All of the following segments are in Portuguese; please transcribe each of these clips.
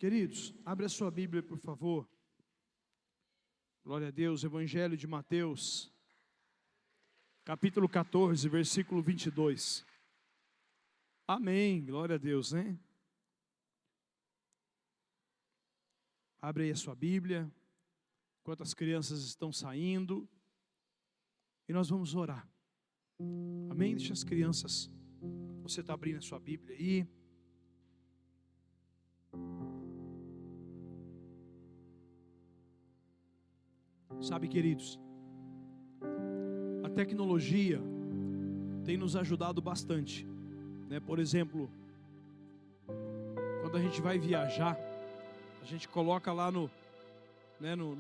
Queridos, abre a sua Bíblia, por favor. Glória a Deus, Evangelho de Mateus, capítulo 14, versículo 22. Amém, glória a Deus, né? Abre aí a sua Bíblia, enquanto as crianças estão saindo, e nós vamos orar. Amém? Deixa as crianças, você está abrindo a sua Bíblia aí. Sabe, queridos, a tecnologia tem nos ajudado bastante, né? Por exemplo, quando a gente vai viajar, a gente coloca lá no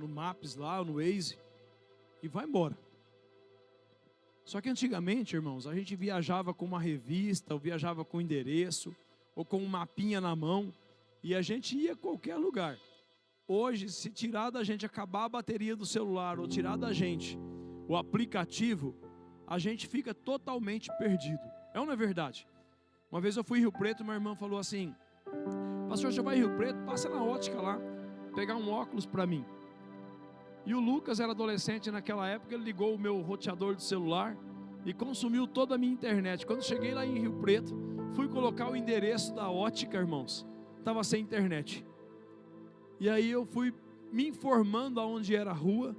Maps, lá no Waze, e vai embora. Só que antigamente, irmãos, a gente viajava com uma revista, ou viajava com endereço, ou com um mapinha na mão, e a gente ia a qualquer lugar. Hoje, se tirar da gente, acabar a bateria do celular, ou tirar da gente o aplicativo, a gente fica totalmente perdido. É ou não é verdade? Uma vez eu fui em Rio Preto, minha irmã falou assim: pastor, você vai em Rio Preto, passa na ótica lá, pegar um óculos para mim. E o Lucas era adolescente naquela época, ele ligou o meu roteador do celular e consumiu toda a minha internet. Quando cheguei lá em Rio Preto, fui colocar o endereço da ótica, irmãos, estava sem internet. E aí eu fui me informando aonde era a rua,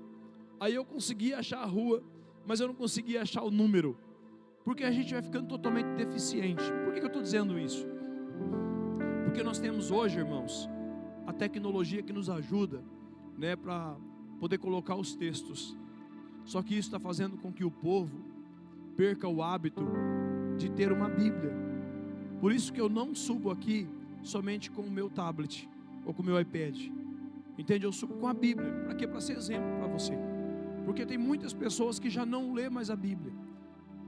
aí eu consegui achar a rua, mas eu não conseguia achar o número, porque a gente vai ficando totalmente deficiente. Por que eu estou dizendo isso? Porque nós temos hoje, irmãos, a tecnologia que nos ajuda, né, para poder colocar os textos. Só que isso está fazendo com que o povo perca o hábito de ter uma Bíblia. Por isso que eu não subo aqui somente com o meu tablet ou com o meu iPad, entende? Eu subo com a Bíblia. Para quê? Para ser exemplo para você. Porque tem muitas pessoas que já não lê mais a Bíblia.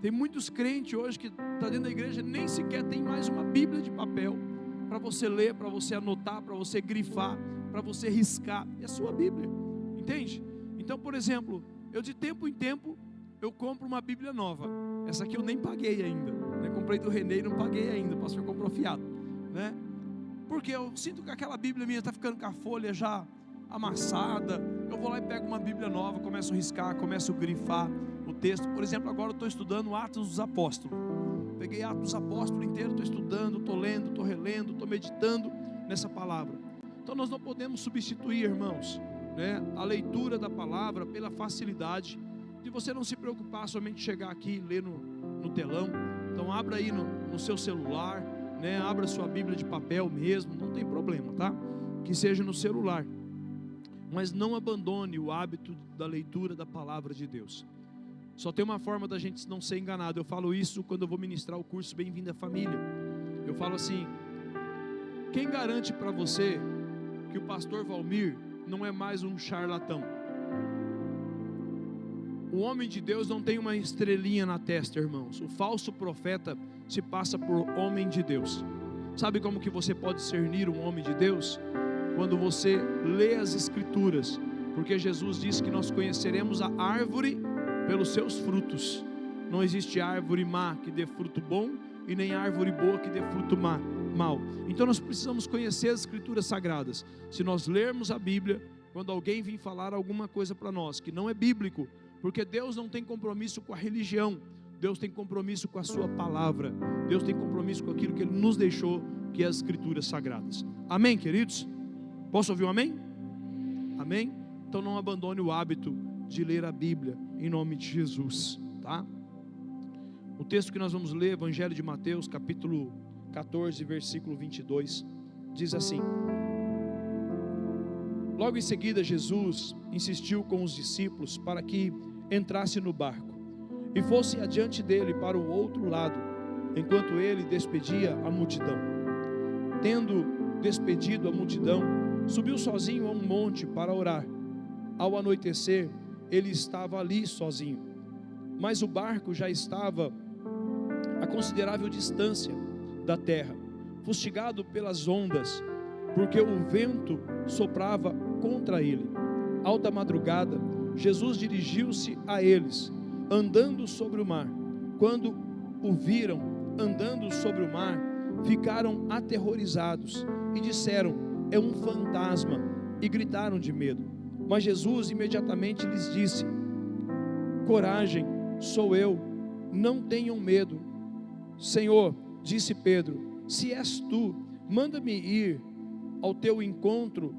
Tem muitos crentes hoje que está dentro da igreja, nem sequer tem mais uma Bíblia de papel para você ler, para você anotar, para você grifar, para você riscar. É a sua Bíblia, entende? Então, por exemplo, eu de tempo em tempo eu compro uma Bíblia nova. Essa aqui eu nem paguei ainda, né? Comprei do Renê e não paguei ainda. O pastor comprou fiado, né? Porque eu sinto que aquela Bíblia minha está ficando com a folha já amassada. Eu vou lá e pego uma Bíblia nova, começo a riscar, começo a grifar o texto. Por exemplo, agora eu estou estudando Atos dos Apóstolos. Peguei Atos dos Apóstolos inteiro, estou estudando, estou lendo, estou relendo, estou meditando nessa palavra. Então nós não podemos substituir, irmãos, né, a leitura da palavra pela facilidade de você não se preocupar somente chegar aqui e ler no telão. Então abra aí no seu celular, né, abra sua Bíblia de papel mesmo, não tem problema, tá? Que seja no celular, mas não abandone o hábito da leitura da palavra de Deus. Só tem uma forma da gente não ser enganado. Eu falo isso quando eu vou ministrar o curso Bem-vindo à Família. Eu falo assim: quem garante para você que o pastor Valmir não é mais um charlatão? O homem de Deus não tem uma estrelinha na testa, irmãos. O falso profeta se passa por homem de Deus. Sabe como que você pode discernir um homem de Deus? Quando você lê as Escrituras, porque Jesus disse que nós conheceremos a árvore pelos seus frutos. Não existe árvore má que dê fruto bom e nem árvore boa que dê fruto mau. Então nós precisamos conhecer as Escrituras Sagradas. Se nós lermos a Bíblia, quando alguém vir falar alguma coisa para nós que não é bíblico, porque Deus não tem compromisso com a religião, Deus tem compromisso com a sua palavra, Deus tem compromisso com aquilo que Ele nos deixou, que é as Escrituras Sagradas. Amém, queridos? Posso ouvir um amém? Amém? Então não abandone o hábito de ler a Bíblia, em nome de Jesus, tá? O texto que nós vamos ler, Evangelho de Mateus, capítulo 14, versículo 22, diz assim: logo em seguida Jesus insistiu com os discípulos para que entrasse no barco e fosse adiante dele para o outro lado, enquanto ele despedia a multidão. Tendo despedido a multidão, subiu sozinho a um monte para orar. Ao anoitecer, ele estava ali sozinho, mas o barco já estava a considerável distância da terra, fustigado pelas ondas, porque o vento soprava contra ele. Alta madrugada, Jesus dirigiu-se a eles, andando sobre o mar. Quando o viram andando sobre o mar, ficaram aterrorizados e disseram: é um fantasma, e gritaram de medo. Mas Jesus imediatamente lhes disse: coragem, sou eu, não tenham medo. Senhor, disse Pedro, se és tu, manda-me ir ao teu encontro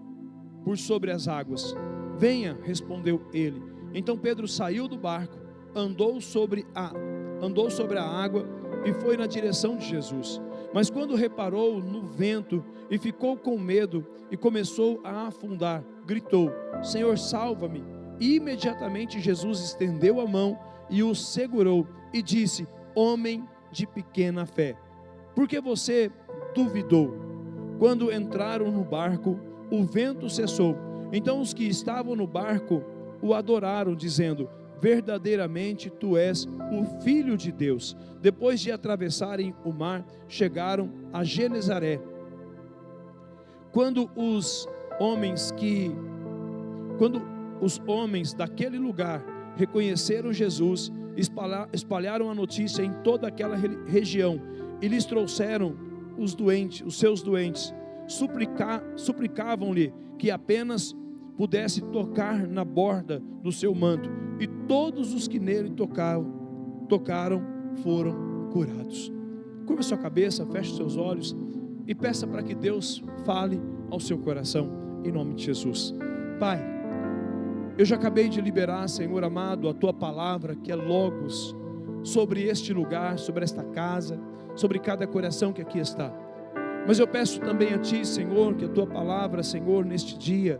por sobre as águas. Venha, respondeu ele. Então Pedro saiu do barco, andou sobre a água e foi na direção de Jesus. Mas quando reparou no vento e ficou com medo e começou a afundar, gritou: Senhor, salva-me. E imediatamente Jesus estendeu a mão e o segurou e disse: homem de pequena fé, por que você duvidou? Quando entraram no barco, o vento cessou. Então os que estavam no barco o adoraram, dizendo: verdadeiramente tu és o Filho de Deus. Depois de atravessarem o mar, chegaram a Genezaré. Quando os homens daquele lugar reconheceram Jesus, espalharam a notícia em toda aquela região e lhes trouxeram os seus doentes, suplicavam-lhe que apenas pudesse tocar na borda do seu manto, e todos os que nele tocaram foram curados. Curva sua cabeça, feche seus olhos e peça para que Deus fale ao seu coração, em nome de Jesus. Pai, eu já acabei de liberar, Senhor amado, a tua palavra, que é Logos, sobre este lugar, sobre esta casa, sobre cada coração que aqui está. Mas eu peço também a ti, Senhor, que a tua palavra, Senhor, neste dia,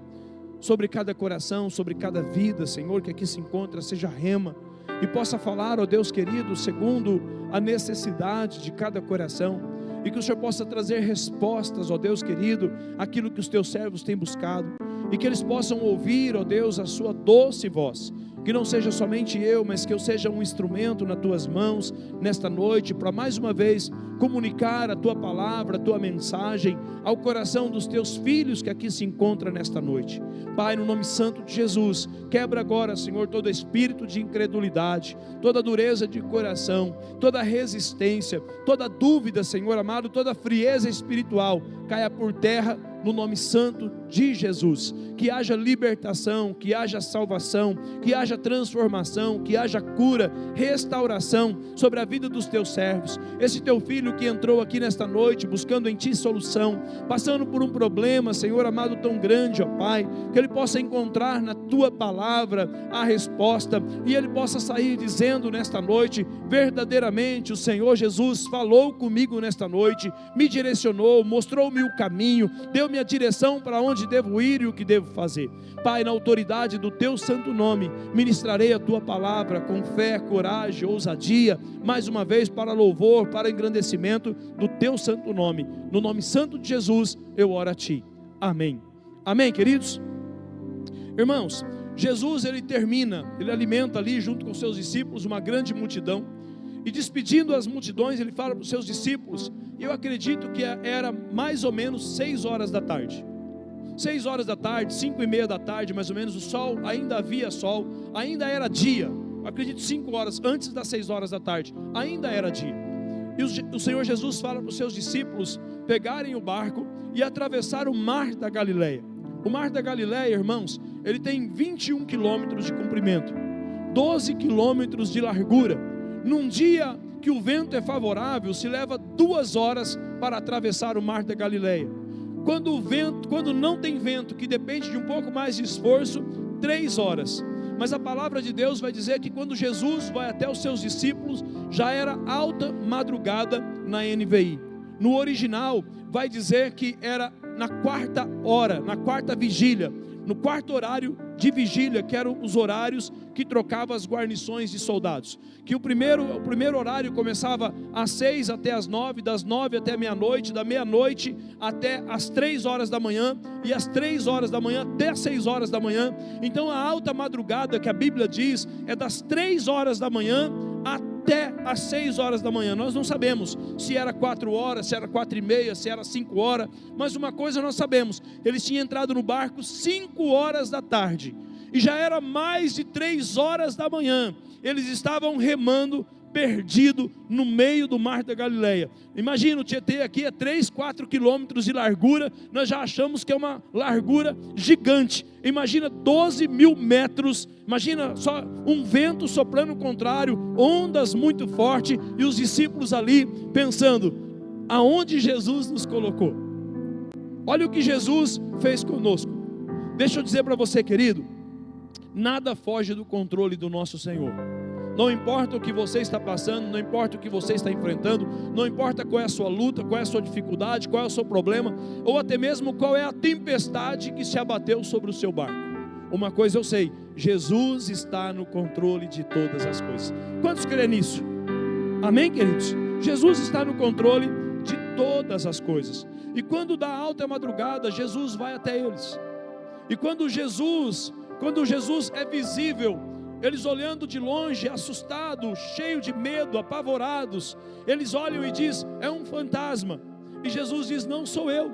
sobre cada coração, sobre cada vida, Senhor, que aqui se encontra, seja rema, e possa falar, ó Deus querido, segundo a necessidade de cada coração, e que o Senhor possa trazer respostas, ó Deus querido, aquilo que os teus servos têm buscado, e que eles possam ouvir, ó Deus, a sua doce voz, que não seja somente eu, mas que eu seja um instrumento nas tuas mãos, nesta noite, para mais uma vez, comunicar a tua palavra, a tua mensagem, ao coração dos teus filhos que aqui se encontram nesta noite. Pai, no nome santo de Jesus, quebra agora, Senhor, todo espírito de incredulidade, toda dureza de coração, toda resistência, toda dúvida, Senhor amado, toda frieza espiritual, caia por terra, no nome santo de Jesus. Que haja libertação, que haja salvação, que haja transformação, que haja cura, restauração sobre a vida dos teus servos. Esse teu filho que entrou aqui nesta noite, buscando em ti solução, passando por um problema, Senhor amado, tão grande, ó Pai, que ele possa encontrar na tua palavra a resposta, e ele possa sair dizendo nesta noite: verdadeiramente o Senhor Jesus falou comigo nesta noite, me direcionou, mostrou-me o caminho, deu-me a direção para onde devo ir e o que devo fazer. Pai, na autoridade do teu santo nome, ministrarei a tua palavra com fé, coragem, ousadia, mais uma vez para louvor, para engrandecimento do teu santo nome. No nome santo de Jesus eu oro a ti. Amém. Amém, queridos? Irmãos, Jesus ele alimenta ali junto com seus discípulos uma grande multidão, e despedindo as multidões, ele fala para os seus discípulos, e eu acredito que era mais ou menos 6 horas da tarde, 6 horas da tarde, 5:30 da tarde, mais ou menos, o sol, ainda havia sol, ainda era dia, acredito 5 horas, antes das 6 horas da tarde, ainda era dia, e o Senhor Jesus fala para os seus discípulos pegarem o barco e atravessar o mar da Galileia. O mar da Galileia, irmãos, ele tem 21 quilômetros de comprimento, 12 quilômetros de largura. Num dia que o vento é favorável, se leva 2 horas para atravessar o mar da Galileia. Quando não tem vento, que depende de um pouco mais de esforço, 3 horas. Mas a palavra de Deus vai dizer que quando Jesus vai até os seus discípulos, já era alta madrugada na NVI. No original vai dizer que era na 4ª hora, na 4ª vigília, no 4º horário de vigília, que eram os horários que trocavam as guarnições de soldados, que o primeiro horário começava às 6 até às 9, das 9 até meia-noite, da meia-noite até às 3 horas da manhã, e às 3 horas da manhã até às 6 horas da manhã. Então a alta madrugada que a Bíblia diz é das 3 horas da manhã até às 6 horas da manhã. Nós não sabemos se era 4 horas, se era 4:30, se era 5 horas, mas uma coisa nós sabemos: eles tinham entrado no barco 5 horas da tarde, e já era mais de 3 horas da manhã, eles estavam remando perdido no meio do mar da Galileia. Imagina, o Tietê aqui é 3, 4 quilômetros de largura, nós já achamos que é uma largura gigante. Imagina 12 mil metros, imagina só um vento soprando contrário, ondas muito fortes, e os discípulos ali pensando, aonde Jesus nos colocou? Olha o que Jesus fez conosco. Deixa eu dizer para você, querido, nada foge do controle do nosso Senhor. Não importa o que você está passando, não importa o que você está enfrentando, não importa qual é a sua luta, qual é a sua dificuldade, qual é o seu problema, ou até mesmo qual é a tempestade que se abateu sobre o seu barco. Uma coisa eu sei, Jesus está no controle de todas as coisas. Quantos creem nisso? Amém, queridos? Jesus está no controle de todas as coisas. E quando dá alta madrugada, Jesus vai até eles. E quando Jesus é visível, eles olhando de longe, assustados, cheios de medo, apavorados, eles olham e dizem, é um fantasma. E Jesus diz, não sou eu,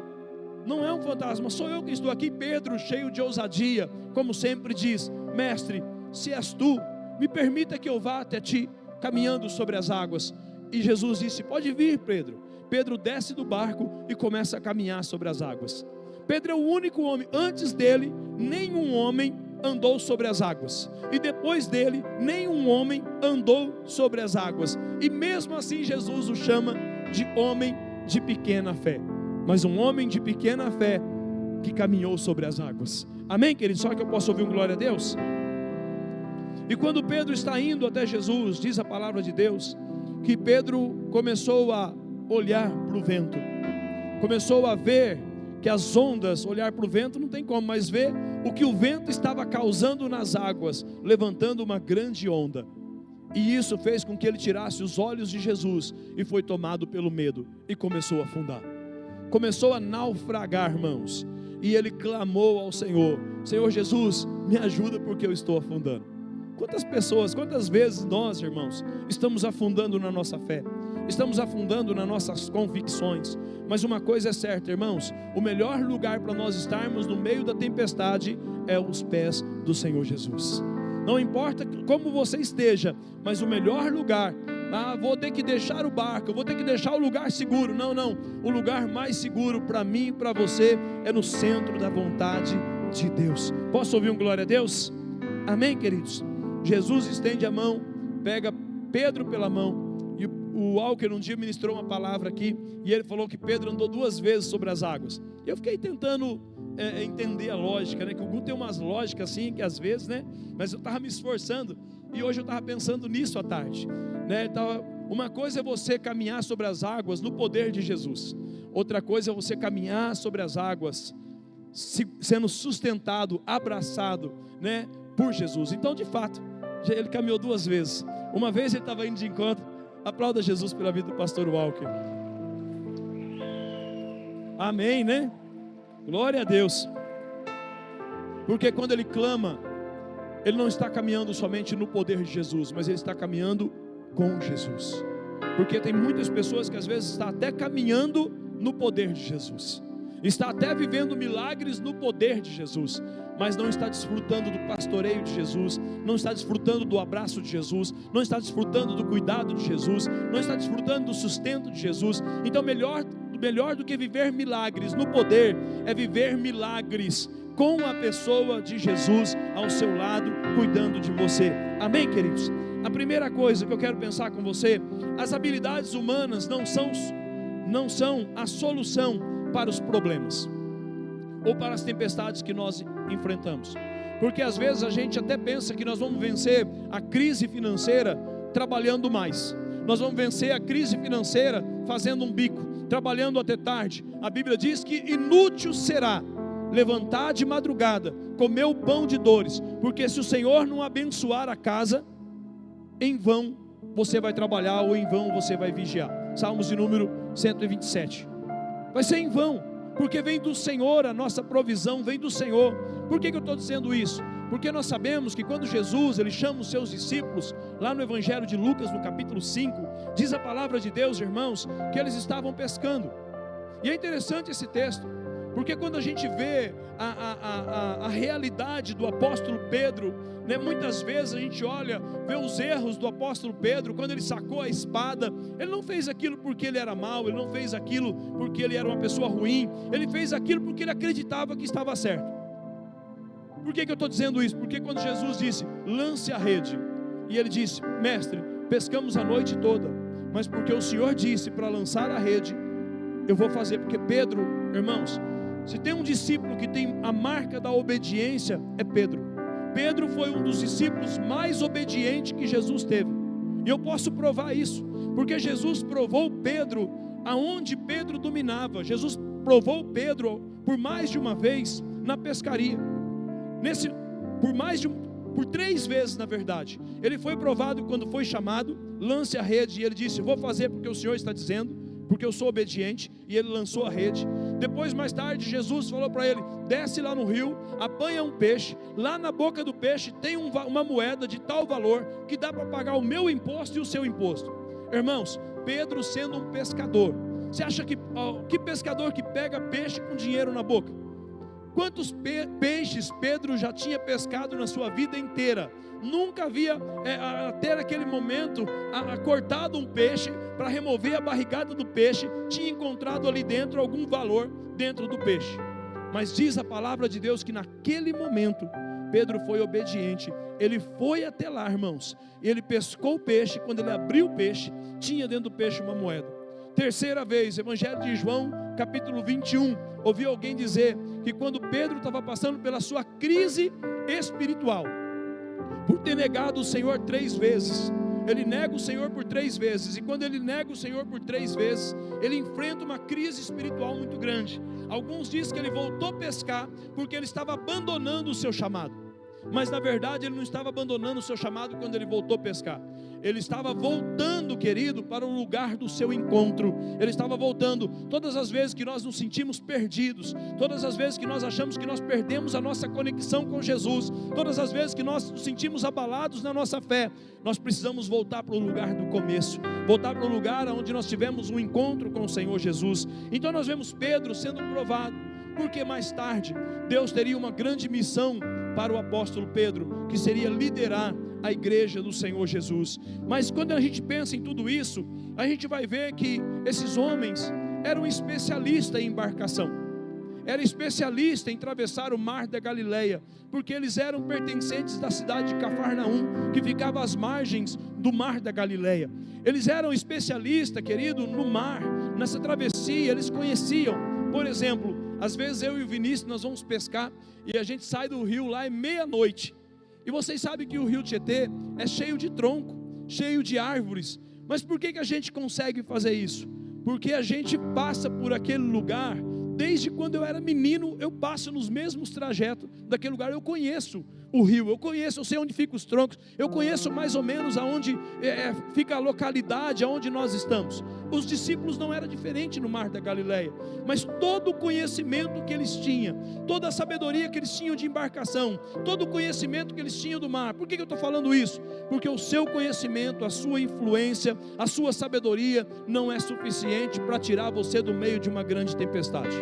não é um fantasma, sou eu que estou aqui. Pedro, cheio de ousadia, como sempre diz, mestre, se és tu, me permita que eu vá até ti, caminhando sobre as águas. E Jesus disse, pode vir, Pedro. Pedro desce do barco e começa a caminhar sobre as águas. Pedro é o único homem, antes dele, nenhum homem andou sobre as águas, e depois dele, nenhum homem andou sobre as águas, e mesmo assim Jesus o chama de homem de pequena fé, mas um homem de pequena fé, que caminhou sobre as águas. Amém, querido? Só que eu posso ouvir um glória a Deus? E quando Pedro está indo até Jesus, diz a palavra de Deus, que Pedro começou a olhar para o vento, começou a ver que as ondas, olhar para o vento não tem como, mas ver o que o vento estava causando nas águas, levantando uma grande onda, e isso fez com que ele tirasse os olhos de Jesus, e foi tomado pelo medo, e começou a afundar, começou a naufragar, irmãos, e ele clamou ao Senhor, Senhor Jesus, me ajuda porque eu estou afundando. Quantas pessoas, quantas vezes nós, irmãos, estamos afundando na nossa fé, estamos afundando nas nossas convicções, mas uma coisa é certa, irmãos, o melhor lugar para nós estarmos no meio da tempestade é os pés do Senhor Jesus. Não importa como você esteja, mas o melhor lugar, vou ter que deixar o barco, vou ter que deixar o lugar seguro, não, o lugar mais seguro para mim e para você é no centro da vontade de Deus. Posso ouvir um glória a Deus? Amém, queridos? Jesus estende a mão, pega Pedro pela mão, e o Walker um dia ministrou uma palavra aqui, e ele falou que Pedro andou 2 vezes sobre as águas. Eu fiquei tentando entender a lógica, né? Que o Gu tem umas lógicas assim, que às vezes, né? Mas eu estava me esforçando, e hoje eu estava pensando nisso à tarde, né? Uma coisa é você caminhar sobre as águas no poder de Jesus, outra coisa é você caminhar sobre as águas, sendo sustentado, abraçado, né? Por Jesus. Então, de fato, ele caminhou 2 vezes. Uma vez ele estava indo de encontro. Aplauda Jesus pela vida do pastor Walker. Amém, né? Glória a Deus. Porque quando ele clama, ele não está caminhando somente no poder de Jesus, mas ele está caminhando com Jesus. Porque tem muitas pessoas que às vezes estão até caminhando no poder de Jesus, está até vivendo milagres no poder de Jesus, mas não está desfrutando do pastoreio de Jesus, não está desfrutando do abraço de Jesus, não está desfrutando do cuidado de Jesus, não está desfrutando do sustento de Jesus. Então melhor do que viver milagres no poder, é viver milagres com a pessoa de Jesus ao seu lado, cuidando de você. Amém, queridos? A primeira coisa que eu quero pensar com você, as habilidades humanas não são a solução para os problemas ou para as tempestades que nós enfrentamos, porque às vezes a gente até pensa que nós vamos vencer a crise financeira trabalhando mais, nós vamos vencer a crise financeira fazendo um bico, trabalhando até tarde. A Bíblia diz que inútil será levantar de madrugada, comer o pão de dores, porque se o Senhor não abençoar a casa, em vão você vai trabalhar, ou em vão você vai vigiar. Salmos de número 127. Vai ser em vão, porque vem do Senhor, a nossa provisão vem do Senhor. Por que eu estou dizendo isso? Porque nós sabemos que quando Jesus, ele chama os seus discípulos, lá no Evangelho de Lucas, no capítulo 5, diz a palavra de Deus, irmãos, que eles estavam pescando. E é interessante esse texto, Porque quando a gente vê a realidade do apóstolo Pedro, né, muitas vezes a gente olha, vê os erros do apóstolo Pedro, quando ele sacou a espada, ele não fez aquilo porque ele era mau, ele não fez aquilo porque ele era uma pessoa ruim, ele fez aquilo porque ele acreditava que estava certo. Por que eu estou dizendo isso? Porque quando Jesus disse, lance a rede, e ele disse, mestre, pescamos a noite toda, mas porque o Senhor disse para lançar a rede, eu vou fazer. Porque Pedro, irmãos, se tem um discípulo que tem a marca da obediência, é Pedro. Pedro foi um dos discípulos mais obedientes que Jesus teve, e eu posso provar isso, porque Jesus provou Pedro aonde Pedro dominava. Jesus provou Pedro por mais de uma vez na pescaria, por 3 vezes na verdade. Ele foi provado quando foi chamado, lance a rede, e ele disse, vou fazer porque o Senhor está dizendo, porque eu sou obediente, e ele lançou a rede. Depois, mais tarde, Jesus falou para ele, desce lá no rio, apanha um peixe, lá na boca do peixe tem uma moeda de tal valor, que dá para pagar o meu imposto e o seu imposto. Irmãos, Pedro sendo um pescador, você acha que pescador que pega peixe com dinheiro na boca? Quantos peixes Pedro já tinha pescado na sua vida inteira? Nunca havia, até naquele momento, cortado um peixe para remover a barrigada do peixe, tinha encontrado ali dentro algum valor dentro do peixe. Mas diz a palavra de Deus que naquele momento, Pedro foi obediente, ele foi até lá, irmãos, ele pescou o peixe. Quando ele abriu o peixe, tinha dentro do peixe uma moeda. Terceira vez, Evangelho de João, capítulo 21, ouvi alguém dizer que quando Pedro estava passando pela sua crise espiritual, por ter negado o Senhor 3 vezes, ele nega o Senhor por 3 vezes, e quando ele nega o Senhor por 3 vezes, ele enfrenta uma crise espiritual muito grande. Alguns dizem que ele voltou a pescar, porque ele estava abandonando o seu chamado, mas na verdade ele não estava abandonando o seu chamado quando ele voltou a pescar, ele estava voltando, querido, para o lugar do seu encontro. Ele estava voltando. Todas as vezes que nós nos sentimos perdidos, todas as vezes que nós achamos que nós perdemos a nossa conexão com Jesus, todas as vezes que nós nos sentimos abalados na nossa fé, nós precisamos voltar para o lugar do começo, voltar para o lugar onde nós tivemos um encontro com o Senhor Jesus. Então nós vemos Pedro sendo provado, porque mais tarde Deus teria uma grande missão para o apóstolo Pedro, que seria liderar a igreja do Senhor Jesus. Mas quando a gente pensa em tudo isso, a gente vai ver que esses homens eram especialistas em embarcação, eram especialistas em atravessar o mar da Galileia, porque eles eram pertencentes da cidade de Cafarnaum, que ficava às margens do mar da Galileia. Eles eram especialistas, querido, no mar, nessa travessia. Eles conheciam, por exemplo, às vezes eu e o Vinícius, nós vamos pescar, e a gente sai do rio lá, é meia-noite, e vocês sabem que o rio Tietê é cheio de tronco, cheio de árvores. Mas por que a gente consegue fazer isso? Porque a gente passa por aquele lugar. Desde quando eu era menino, eu passo nos mesmos trajetos daquele lugar. Eu conheço o rio, eu sei onde ficam os troncos, eu conheço mais ou menos aonde fica a localidade aonde nós estamos. Os discípulos não era diferente no mar da Galileia, mas todo o conhecimento que eles tinham, toda a sabedoria que eles tinham de embarcação, todo o conhecimento que eles tinham do mar. Por que eu estou falando isso? Porque o seu conhecimento, a sua influência, a sua sabedoria não é suficiente para tirar você do meio de uma grande tempestade.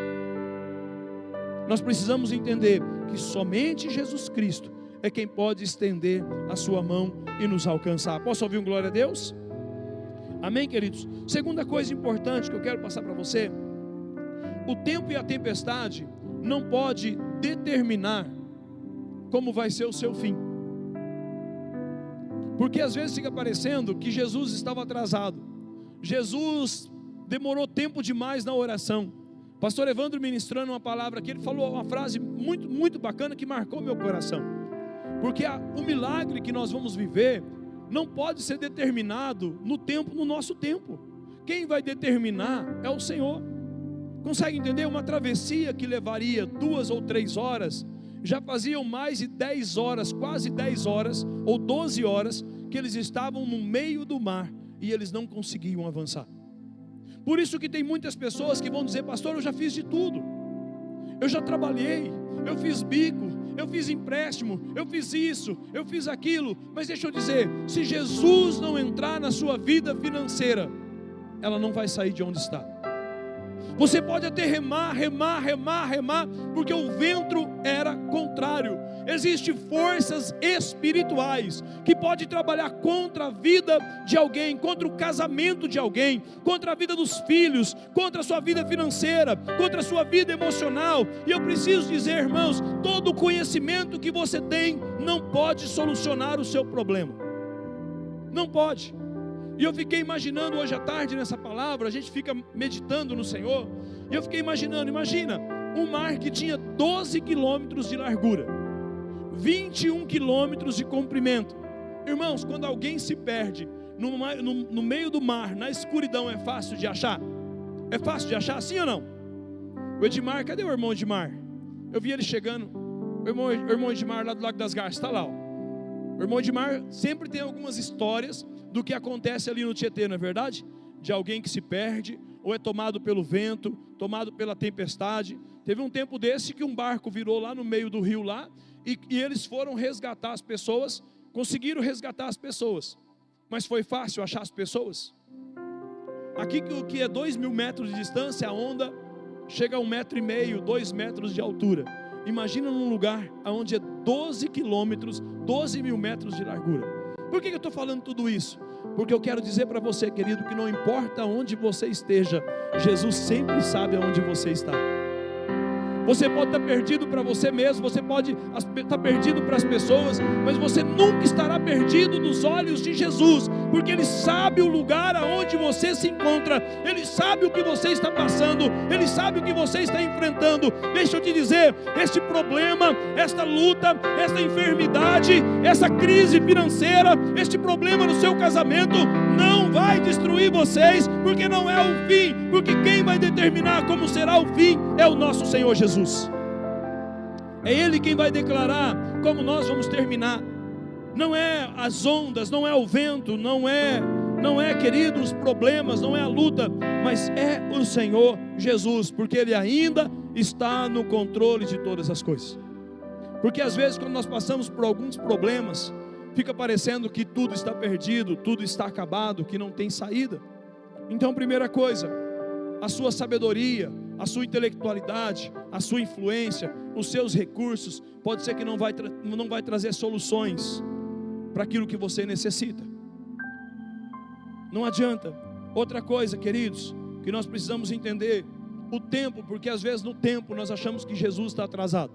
Nós precisamos entender que somente Jesus Cristo é quem pode estender a sua mão e nos alcançar. Posso ouvir um glória a Deus? Amém, queridos? Segunda coisa importante que eu quero passar para você: o tempo e a tempestade não pode determinar como vai ser o seu fim. Porque às vezes fica parecendo que Jesus estava atrasado, Jesus demorou tempo demais na oração. Pastor Evandro ministrando uma palavra aqui, ele falou uma frase muito, muito bacana que marcou meu coração. Porque o milagre que nós vamos viver não pode ser determinado no tempo, no nosso tempo. Quem vai determinar é o Senhor. Consegue entender? Uma travessia que levaria 2 ou 3 horas, já faziam mais de 10 horas, quase 10 horas ou 12 horas que eles estavam no meio do mar e eles não conseguiam avançar. Por isso que tem muitas pessoas que vão dizer: pastor, eu já fiz de tudo, eu já trabalhei, eu fiz bico, eu fiz empréstimo, eu fiz isso, eu fiz aquilo. Mas deixa eu dizer, se Jesus não entrar na sua vida financeira, ela não vai sair de onde está. Você pode até remar, porque o vento era contrário. Existem forças espirituais que podem trabalhar contra a vida de alguém, contra o casamento de alguém, contra a vida dos filhos, contra a sua vida financeira, contra a sua vida emocional. E eu preciso dizer, irmãos, todo o conhecimento que você tem não pode solucionar o seu problema. Não pode. E eu fiquei imaginando hoje à tarde nessa palavra, a gente fica meditando no Senhor, e eu fiquei imaginando, imagina, um mar que tinha 12 quilômetros de largura, 21 quilômetros de comprimento. Irmãos, quando alguém se perde no meio do mar, na escuridão, é fácil de achar? É fácil de achar, sim ou não? O Edmar, cadê o irmão Edmar? Eu vi ele chegando, o irmão Edmar lá do Lago das Garças, está lá, ó. O irmão Edmar sempre tem algumas histórias do que acontece ali no Tietê, não é verdade? De alguém que se perde, ou é tomado pelo vento, tomado pela tempestade. Teve um tempo desse que um barco virou lá no meio do rio lá, e eles foram resgatar as pessoas, conseguiram resgatar as pessoas, mas foi fácil achar as pessoas? Aqui que é 2.000 metros de distância, a onda chega a 1,5 metro, 2 metros de altura. Imagina num lugar onde é 12 quilômetros, 12.000 metros de largura. Por que eu estou falando tudo isso? Porque eu quero dizer para você, querido, que não importa onde você esteja, Jesus sempre sabe aonde você está. Você pode estar perdido para você mesmo, você pode estar perdido para as pessoas, mas você nunca estará perdido dos olhos de Jesus, porque Ele sabe o lugar aonde você se encontra, Ele sabe o que você está passando, Ele sabe o que você está enfrentando. Deixa eu te dizer, este problema, esta luta, esta enfermidade, essa crise financeira, este problema no seu casamento, não vai destruir vocês, porque não é o fim, porque quem vai determinar como será o fim é o nosso Senhor Jesus. É Ele quem vai declarar como nós vamos terminar. Não é as ondas, não é o vento, não é, querido, os problemas, não é a luta, mas é o Senhor Jesus, porque Ele ainda está no controle de todas as coisas. Porque às vezes quando nós passamos por alguns problemas, fica parecendo que tudo está perdido, tudo está acabado, que não tem saída. Então, primeira coisa, a sua sabedoria, a sua intelectualidade, a sua influência, os seus recursos, pode ser que não vai trazer soluções para aquilo que você necessita. Não adianta. Outra coisa, queridos, que nós precisamos entender, o tempo, porque às vezes no tempo nós achamos que Jesus está atrasado.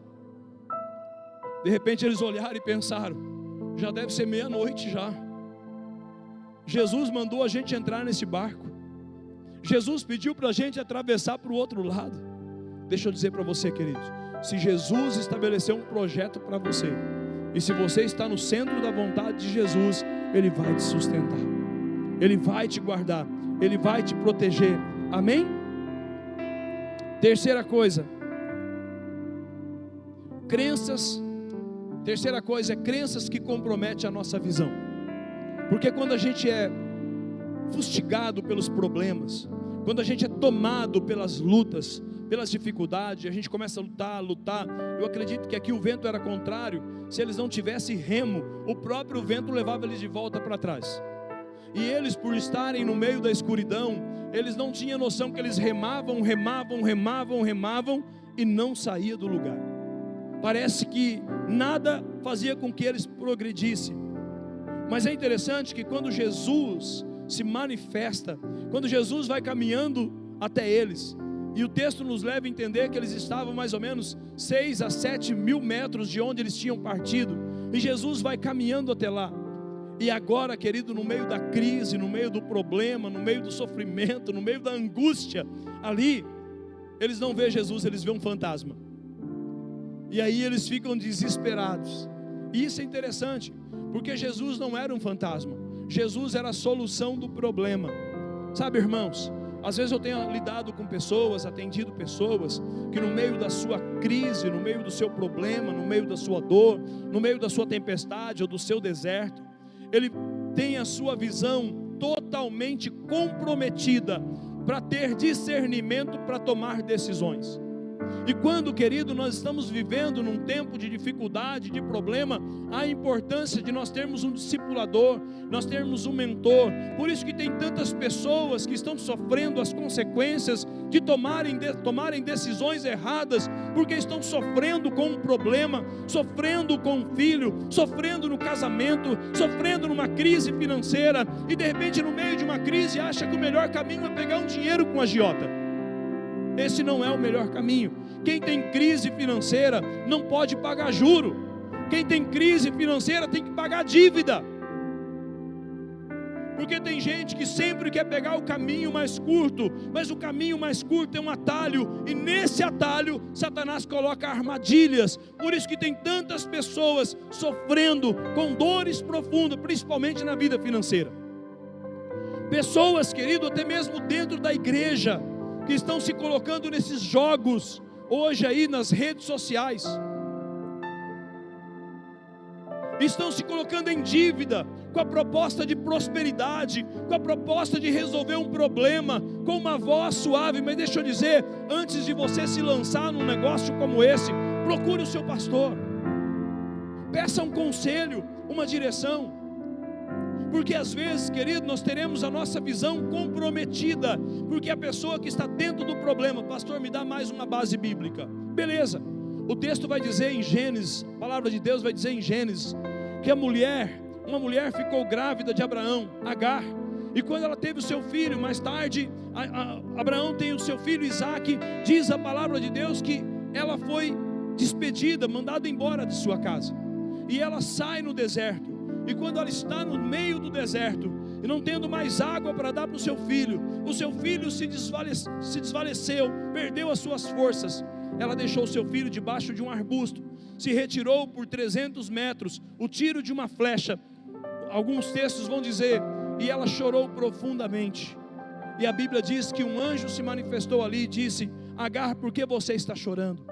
De repente eles olharam e pensaram, já deve ser meia-noite já. Jesus mandou a gente entrar nesse barco. Jesus pediu para a gente atravessar para o outro lado. Deixa eu dizer para você, queridos, se Jesus estabeleceu um projeto para você, e se você está no centro da vontade de Jesus, Ele vai te sustentar, Ele vai te guardar, Ele vai te proteger, amém? Terceira coisa é crenças que comprometem a nossa visão. Porque quando a gente é fustigado pelos problemas, quando a gente é tomado pelas lutas, pelas dificuldades, a gente começa a lutar. Eu acredito que aqui o vento era contrário. Se eles não tivessem remo, o próprio vento levava eles de volta para trás. E eles, por estarem no meio da escuridão, eles não tinham noção que eles remavam e não saía do lugar. Parece que nada fazia com que eles progredissem. Mas é interessante que quando Jesus se manifesta, quando Jesus vai caminhando até eles, e o texto nos leva a entender que eles estavam mais ou menos 6 a 7 mil metros de onde eles tinham partido, e Jesus vai caminhando até lá. E agora, querido, no meio da crise, no meio do problema, no meio do sofrimento, no meio da angústia, ali, eles não vê Jesus, eles vê um fantasma. E aí eles ficam desesperados. E isso é interessante, porque Jesus não era um fantasma, Jesus era a solução do problema. Sabe, irmãos, às vezes eu tenho lidado com pessoas, atendido pessoas, que no meio da sua crise, no meio do seu problema, no meio da sua dor, no meio da sua tempestade ou do seu deserto, ele tem a sua visão totalmente comprometida para ter discernimento para tomar decisões. E quando, querido, nós estamos vivendo num tempo de dificuldade, de problema, há a importância de nós termos um discipulador, nós termos um mentor. Por isso que tem tantas pessoas que estão sofrendo as consequências de tomarem decisões erradas, porque estão sofrendo com um problema, sofrendo com um filho, sofrendo no casamento, sofrendo numa crise financeira, e de repente no meio de uma crise acha que o melhor caminho é pegar um dinheiro com agiota. Esse não é o melhor caminho. Quem tem crise financeira não pode pagar juro. Quem tem crise financeira tem que pagar dívida. Porque tem gente que sempre quer pegar o caminho mais curto, mas o caminho mais curto é um atalho, e nesse atalho Satanás coloca armadilhas. Por isso que tem tantas pessoas sofrendo com dores profundas, principalmente na vida financeira. Pessoas, querido, até mesmo dentro da igreja, que estão se colocando nesses jogos hoje aí nas redes sociais, estão se colocando em dívida com a proposta de prosperidade, com a proposta de resolver um problema com uma voz suave. Mas deixa eu dizer, antes de você se lançar num negócio como esse, procure o seu pastor, peça um conselho, uma direção. Porque às vezes, querido, nós teremos a nossa visão comprometida, porque a pessoa que está dentro do problema, pastor, me dá mais uma base bíblica. Beleza, o texto vai dizer em Gênesis, a palavra de Deus vai dizer em Gênesis, que uma mulher ficou grávida de Abraão, Agar, e quando ela teve o seu filho, mais tarde, Abraão tem o seu filho Isaque, diz a palavra de Deus que ela foi despedida, mandada embora de sua casa, e ela sai no deserto. E quando ela está no meio do deserto, e não tendo mais água para dar para o seu filho se desvaleceu, perdeu as suas forças. Ela deixou o seu filho debaixo de um arbusto, se retirou por 300 metros, o tiro de uma flecha. Alguns textos vão dizer, e ela chorou profundamente. E a Bíblia diz que um anjo se manifestou ali e disse: Agar, por que você está chorando?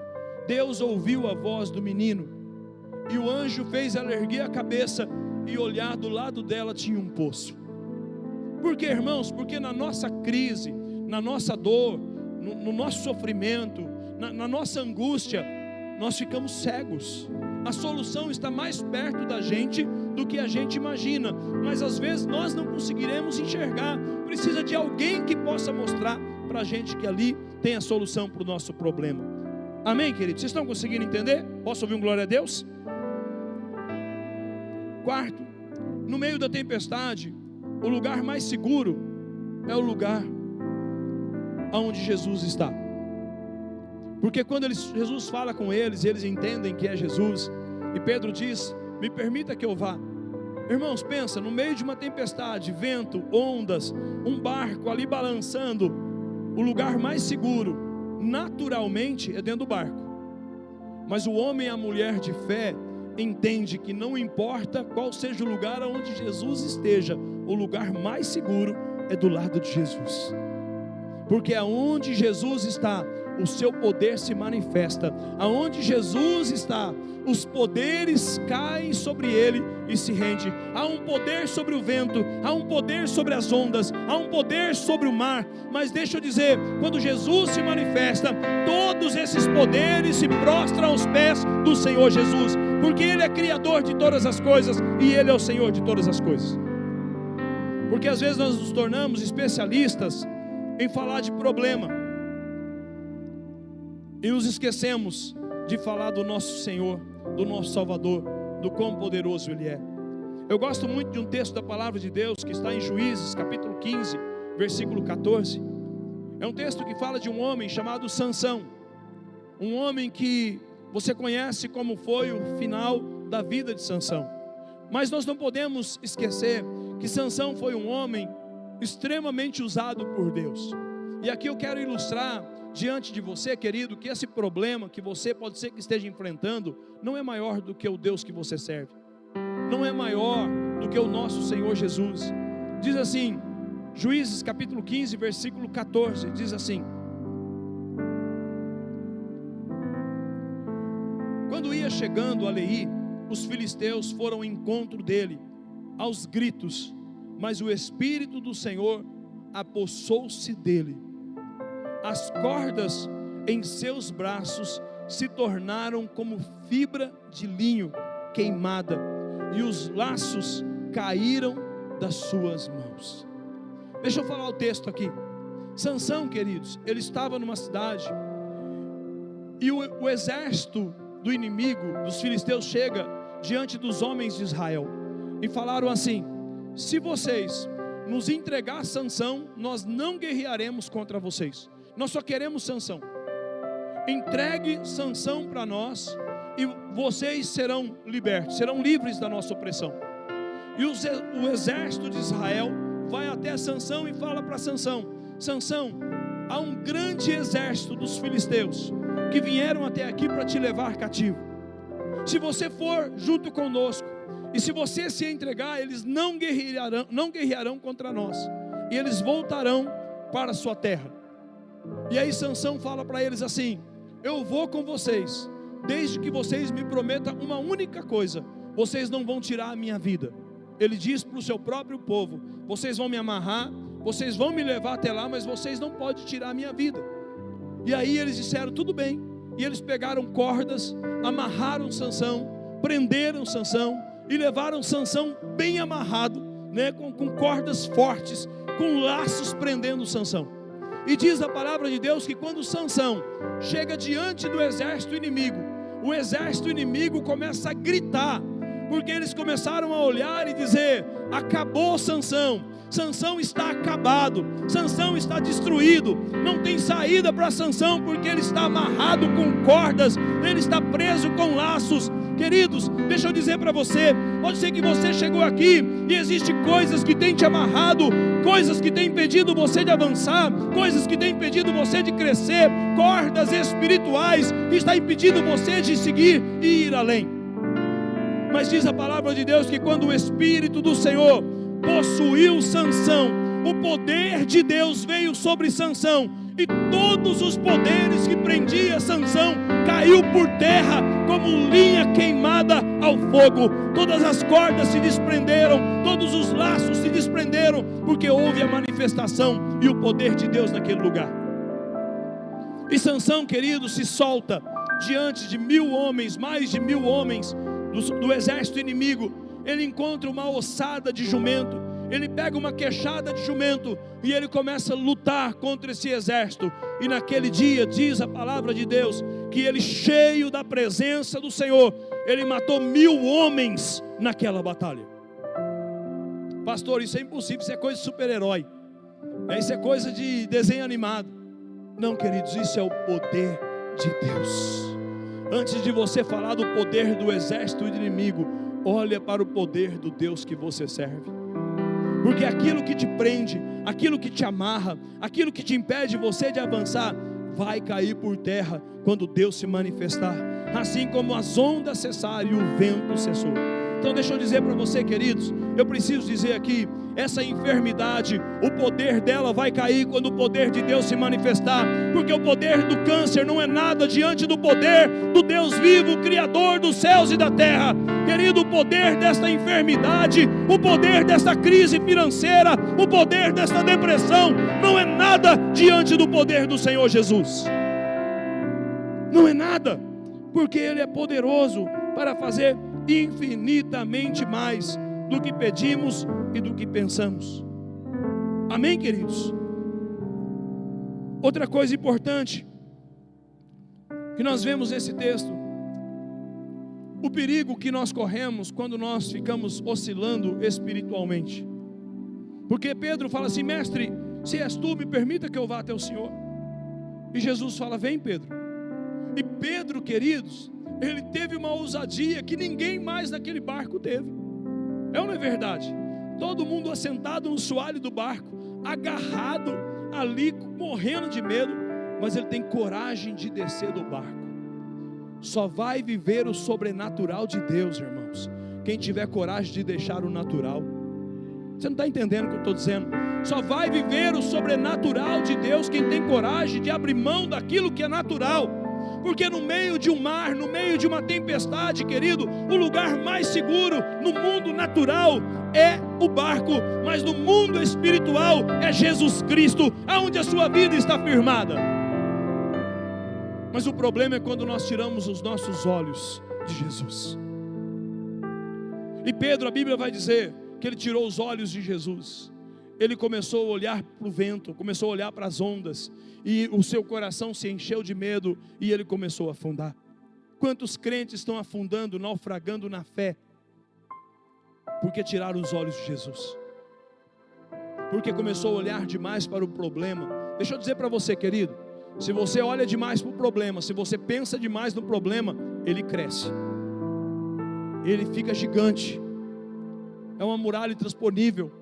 Deus ouviu a voz do menino, e o anjo fez ela erguer a cabeça e olhar. Do lado dela tinha um poço. Por quê, irmãos? Porque na nossa crise, na nossa dor, no nosso sofrimento, na nossa angústia, nós ficamos cegos. A solução está mais perto da gente do que a gente imagina, mas às vezes nós não conseguiremos enxergar. Precisa de alguém que possa mostrar para a gente que ali tem a solução para o nosso problema. Amém, queridos? Vocês estão conseguindo entender? Posso ouvir um glória a Deus? Quarto, no meio da tempestade, o lugar mais seguro é o lugar onde Jesus está. Porque quando Jesus fala com eles, eles entendem que é Jesus, e Pedro diz: me permita que eu vá. Irmãos, pensa, no meio de uma tempestade, vento, ondas, um barco ali balançando, o lugar mais seguro, naturalmente, é dentro do barco. Mas o homem e a mulher de fé entende que não importa qual seja o lugar onde Jesus esteja, o lugar mais seguro é do lado de Jesus. Porque aonde Jesus está, o seu poder se manifesta. Aonde Jesus está, os poderes caem sobre ele e se rende. Há um poder sobre o vento, há um poder sobre as ondas, há um poder sobre o mar. Mas deixa eu dizer, quando Jesus se manifesta, todos esses poderes se prostram aos pés do Senhor Jesus, porque Ele é Criador de todas as coisas e Ele é o Senhor de todas as coisas. Porque às vezes nós nos tornamos especialistas em falar de problema e nos esquecemos de falar do nosso Senhor, do nosso Salvador, do quão poderoso Ele é. Eu gosto muito de um texto da palavra de Deus que está em Juízes, capítulo 15, versículo 14. É um texto que fala de um homem chamado Sansão, um homem que você conhece como foi o final da vida de Sansão. Mas nós não podemos esquecer que Sansão foi um homem extremamente usado por Deus. E aqui eu quero ilustrar diante de você, querido, que esse problema que você pode ser que esteja enfrentando não é maior do que o Deus que você serve, não é maior do que o nosso Senhor Jesus. Diz assim, Juízes capítulo 15, versículo 14, diz assim: quando ia chegando a Leí, os filisteus foram ao encontro dele aos gritos, mas o Espírito do Senhor apossou-se dele. As cordas em seus braços se tornaram como fibra de linho queimada, e os laços caíram das suas mãos. Deixa eu falar o texto aqui. Sansão, queridos, ele estava numa cidade, e o exército do inimigo, dos filisteus, chega diante dos homens de Israel, e falaram assim: se vocês nos entregar Sansão, nós não guerrearemos contra vocês, nós só queremos Sansão. Entregue Sansão para nós, e vocês serão libertos, serão livres da nossa opressão. E o exército de Israel vai até Sansão e fala para Sansão: Sansão, há um grande exército dos filisteus que vieram até aqui para te levar cativo. Se você for junto conosco, e se você se entregar, eles não guerrearão contra nós, e eles voltarão para a sua terra. E aí Sansão fala para eles assim: eu vou com vocês, desde que vocês me prometam uma única coisa: vocês não vão tirar a minha vida. Ele diz para o seu próprio povo: vocês vão me amarrar, vocês vão me levar até lá, mas vocês não podem tirar a minha vida. E aí eles disseram: tudo bem. E eles pegaram cordas, amarraram Sansão, prenderam Sansão e levaram Sansão bem amarrado, né, com cordas fortes, com laços prendendo Sansão. E diz a palavra de Deus que quando Sansão chega diante do exército inimigo, o exército inimigo começa a gritar, porque eles começaram a olhar e dizer: acabou Sansão, Sansão está acabado, Sansão está destruído, não tem saída para Sansão, porque ele está amarrado com cordas, ele está preso com laços. Queridos, deixa eu dizer para você, pode ser que você chegou aqui e existem coisas que têm te amarrado, coisas que têm impedido você de avançar, coisas que têm impedido você de crescer, cordas espirituais que estão impedindo você de seguir e ir além. Mas diz a palavra de Deus que quando o Espírito do Senhor possuiu Sansão, o poder de Deus veio sobre Sansão, e todos os poderes que prendia Sansão caiu por terra como linha queimada ao fogo. Todas as cordas se desprenderam, todos os laços se desprenderam, porque houve a manifestação e o poder de Deus naquele lugar. E Sansão, querido, se solta diante de 1000 homens, mais de 1000 homens do exército inimigo. Ele encontra uma ossada de jumento, ele pega uma queixada de jumento e ele começa a lutar contra esse exército. E naquele dia, diz a palavra de Deus, que ele, cheio da presença do Senhor, ele matou 1000 homens naquela batalha. Pastor, isso é impossível, isso é coisa de super-herói, isso é coisa de desenho animado. Não, queridos, isso é o poder de Deus. Antes de você falar do poder do exército inimigo, olha para o poder do Deus que você serve. Porque aquilo que te prende, aquilo que te amarra, aquilo que te impede você de avançar, vai cair por terra quando Deus se manifestar. Assim como as ondas cessaram e o vento cessou. Então deixa eu dizer para você, queridos, eu preciso dizer aqui, essa enfermidade, o poder dela vai cair quando o poder de Deus se manifestar, porque o poder do câncer não é nada diante do poder do Deus vivo, Criador dos céus e da terra. Querido, o poder desta enfermidade, o poder desta crise financeira, o poder desta depressão, não é nada diante do poder do Senhor Jesus. Não é nada, porque Ele é poderoso para fazer infinitamente mais do que pedimos e do que pensamos. Amém, queridos? Outra coisa importante que nós vemos nesse texto, o perigo que nós corremos quando nós ficamos oscilando espiritualmente. Porque Pedro fala assim: mestre, se és tu, me permita que eu vá até o Senhor. E Jesus fala: vem, Pedro. E Pedro, queridos, ele teve uma ousadia que ninguém mais naquele barco teve. É ou não é verdade? Todo mundo assentado no soalho do barco, agarrado ali, morrendo de medo, mas ele tem coragem de descer do barco. Só vai viver o sobrenatural de Deus, irmãos, quem tiver coragem de deixar o natural. Você não está entendendo o que eu estou dizendo? Só vai viver o sobrenatural de Deus quem tem coragem de abrir mão daquilo que é natural. Porque no meio de um mar, no meio de uma tempestade, querido, o lugar mais seguro no mundo natural é o barco, mas no mundo espiritual é Jesus Cristo, aonde a sua vida está firmada. Mas o problema é quando nós tiramos os nossos olhos de Jesus. E Pedro, a Bíblia vai dizer que ele tirou os olhos de Jesus. Ele começou a olhar para o vento, começou a olhar para as ondas, e o seu coração se encheu de medo, e ele começou a afundar. Quantos crentes estão afundando, naufragando na fé, porque tiraram os olhos de Jesus? Porque começou a olhar demais para o problema. Deixa eu dizer para você, querido, se você olha demais para o problema, se você pensa demais no problema, ele cresce, ele fica gigante, é uma muralha intransponível,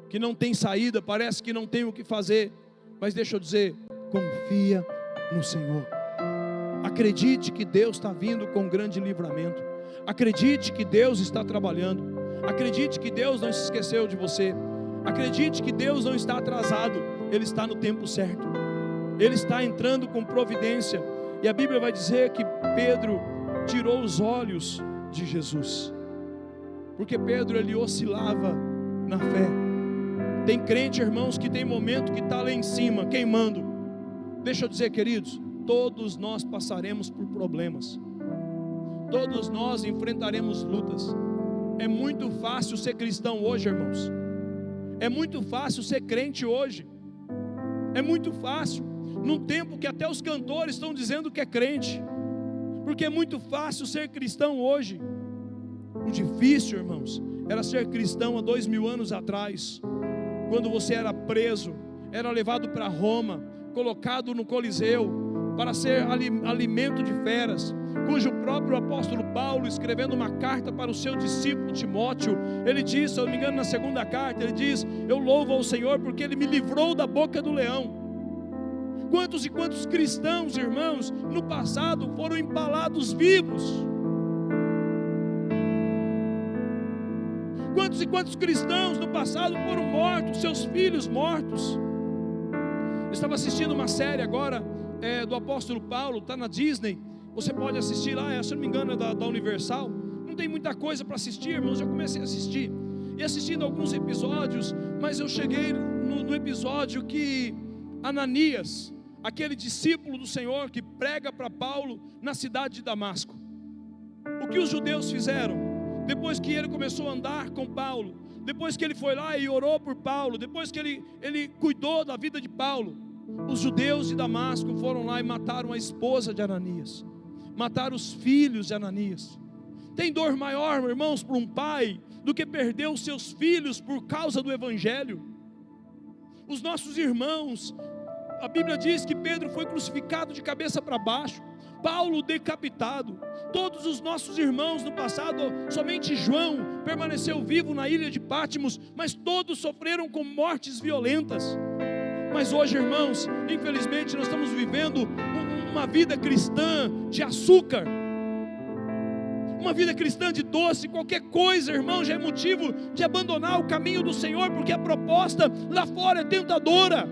que não tem saída, parece que não tem o que fazer. Mas deixa eu dizer, confia no Senhor, acredite que Deus está vindo com grande livramento, acredite que Deus está trabalhando, acredite que Deus não se esqueceu de você, acredite que Deus não está atrasado, Ele está no tempo certo, Ele está entrando com providência. E a Bíblia vai dizer que Pedro tirou os olhos de Jesus, porque Pedro, ele oscilava na fé. Tem crente, irmãos, que tem momento que está lá em cima, queimando. Deixa eu dizer, queridos, todos nós passaremos por problemas, todos nós enfrentaremos lutas. É muito fácil ser cristão hoje, irmãos, é muito fácil ser crente hoje, é muito fácil, num tempo que até os cantores estão dizendo que é crente, porque é muito fácil ser cristão hoje. O difícil, irmãos, era ser cristão há 2000 anos atrás, quando você era preso, era levado para Roma, colocado no Coliseu, para ser alimento de feras, cujo próprio apóstolo Paulo, escrevendo uma carta para o seu discípulo Timóteo, ele diz, se eu não me engano na segunda carta, ele diz: eu louvo ao Senhor porque Ele me livrou da boca do leão. Quantos e quantos cristãos, irmãos, no passado foram empalados vivos? Quantos e quantos cristãos no passado foram mortos, seus filhos mortos? Eu estava assistindo uma série agora do apóstolo Paulo, está na Disney, você pode assistir lá, se eu não me engano é da Universal. Não tem muita coisa para assistir, irmãos, eu comecei a assistir, e assistindo alguns episódios, mas eu cheguei no episódio que Ananias, aquele discípulo do Senhor que prega para Paulo na cidade de Damasco, o que os judeus fizeram? Depois que ele começou a andar com Paulo, depois que ele foi lá e orou por Paulo, depois que ele cuidou da vida de Paulo, os judeus de Damasco foram lá e mataram a esposa de Ananias, mataram os filhos de Ananias. Tem dor maior, irmãos, para um pai do que perder os seus filhos por causa do Evangelho? Os nossos irmãos, a Bíblia diz que Pedro foi crucificado de cabeça para baixo, Paulo decapitado. Todos os nossos irmãos no passado, somente João permaneceu vivo na ilha de Patmos, mas todos sofreram com mortes violentas. Mas hoje, irmãos, infelizmente nós estamos vivendo uma vida cristã de açúcar, uma vida cristã de doce. Qualquer coisa, irmão, já é motivo de abandonar o caminho do Senhor, porque a proposta lá fora é tentadora,